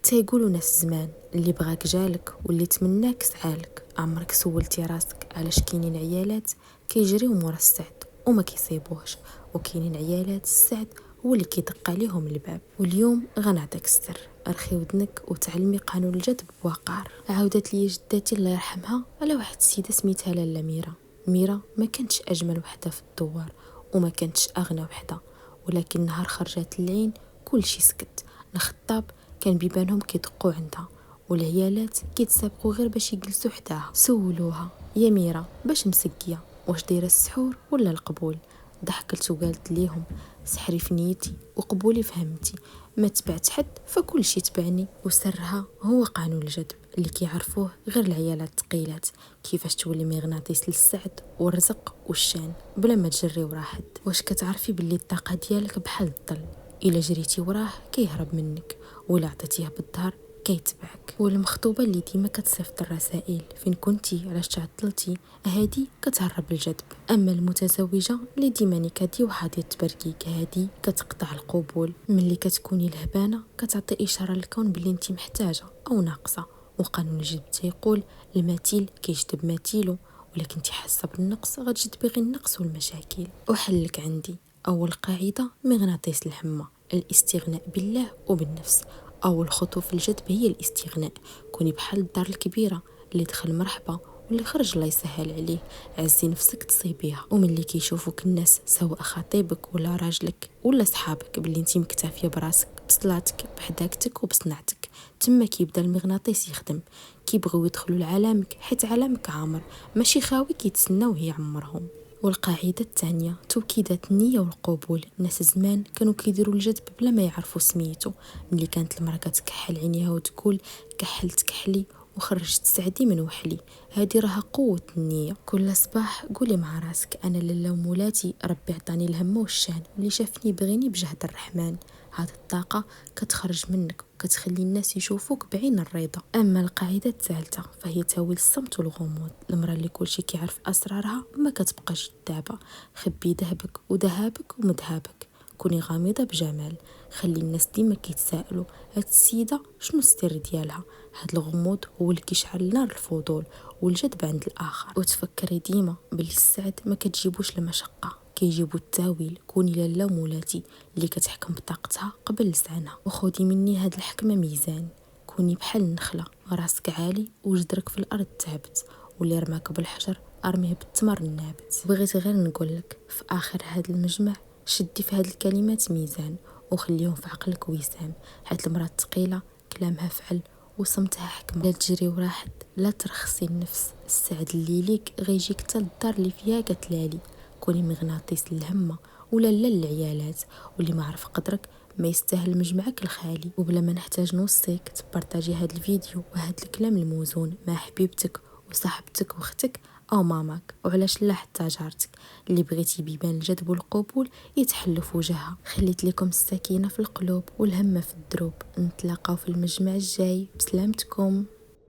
تيقولوا ناس زمان اللي بغاك جالك واللي تمناك سعالك. عمرك سولتي راسك علاش كاينين عيالات كيجريو مورا السعد وما كيصيبوهش، وكاينين عيالات السعد هو اللي كيدق عليهم الباب؟ واليوم غنعطيك السر، ارخي ودنك وتعلمي قانون الجذب بوقار. عاودت لي جداتي الله يرحمها على واحد السيده سميتها لاله ميرا. ميرا ما كانتش اجمل وحده في الدوار وما كانتش اغنى وحده، ولكن نهار خرجت العين كل شي سكت. الخطاب كان بيبانهم كيدقوا عندها، والعيالات كيتسابقوا غير باش يجلسوا حداها. سولوها يا ميرا باش مسقيه، واش دايره السحور ولا القبول؟ ضحكت وقالت ليهم سحري في نيتي وقبولي فهمتي، ما تبعت حد فكل شي تبعني. وسرها هو قانون الجذب اللي كيعرفوه غير العيالات الثقيلات، كيفاش تولي مغناطيس للسعد والرزق والشان بلا ما تجري وراه حد. واش كتعرفي باللي الطاقه ديالك بحال الظل، الا جريتي وراه كيهرب منك، ولا عطيتيه بالظهر كيتبعك. والمخطوبه اللي ديما كتصيفط الرسائل فين كنتي علاش تعطلتي، هادي كتهرب الجذب. اما المتزوجه اللي ديما نكدي وحاضيه تبركيك، هادي كتقطع القبول. ملي كتكوني لهبانه كتعطي اشاره للكون باللي انت محتاجه او ناقصه. وقانون الجذب تيقول المثيل كيجذب مثيله، ولكن انت حاسه بالنقص غتجذبي غير النقص والمشاكل. وحلك عندي، اول قاعده مغناطيس الهمه، الاستغناء بالله وبالنفس. اول خطوه في الجذب هي الاستغناء. كوني بحال الدار الكبيره اللي دخل مرحبا واللي خرج الله يسهل عليه. عزي نفسك تصيبيها، وملي كيشوفوك الناس سواء خطيبك ولا راجلك ولا صحابك باللي انت مكتفيه براسك بصلاتك بحداكتك وبصنعتك، تما كيبدا المغناطيس يخدم. كيبغيو يدخلوا لعالمك حيت عالمك عامر، ماشي خاوي كيتسناو يعمرهم. والقاعدة الثانية توكيدات النية والقبول. الناس زمان كانوا كيديروا الجذب بلا ما يعرفوا سميتو. ملي كانت المرأة كتكحل عينيها وتقول كحلت كحلي وخرجت سعدي من وحلي، هذه راها قوة النية. كل صباح قولي مع راسك أنا لالا ومولاتي ربي عطاني الهمة والشان، واللي شافني بغيني بجهد الرحمن. هذه الطاقة كتخرج منك وكتخلي الناس يشوفوك بعين الرضا. أما القاعدة الثالثة فهي تاويل الصمت والغموض. المرأة اللي كلشي كيعرف أسرارها ما كتبقاش دابة. خبي ذهبك وذهابك ومذهبك، كوني غامضة بجمال. خلي الناس ديما كيتسائلوا هاد السيدة شنو السر ديالها. هاد الغموض هو اللي كيشعل نار الفضول والجذب عند الآخر. وتفكري ديما بلي السعد ما كتجيبوش المشقة، كيجيبو التاويل. كوني لالا ومولاتي اللي كتحكم بطاقتها قبل لسانها. وخودي مني هاد الحكمة ميزان، كوني بحال النخلة راسك عالي وجدرك في الأرض ثابت، واللي رماك بالحجر ارميه بالتمر النابت. بغيت غير نقولك في آخر هاد المجمع شدي في هاد الكلمات ميزان وخليهم في عقلك وسام، حيت المرأة الثقيلة كلامها فعل وصمتها حكمة. لا تجري ورا حد، لا ترخصي النفس. السعد اللي ليك غيجيك حتى للدار اللي فيها كتلالي. كوني مغناطيس للهمة ولا لا للعيالات، واللي ما عرف قدرك ما يستاهل مجمعك الخالي. وبلا ما نحتاج نوصيك تبارطاجي هاد الفيديو وهاد الكلام الموزون مع حبيبتك وصاحبتك واختك او ماماك، وعلاش لا حتى جارتك اللي بغيتي بيبان الجذب والقبول يتحلوا في وجهها. خليت لكم السكينة في القلوب والهمة في الدروب. نتلاقاو في المجمع الجاي، بسلامتكم.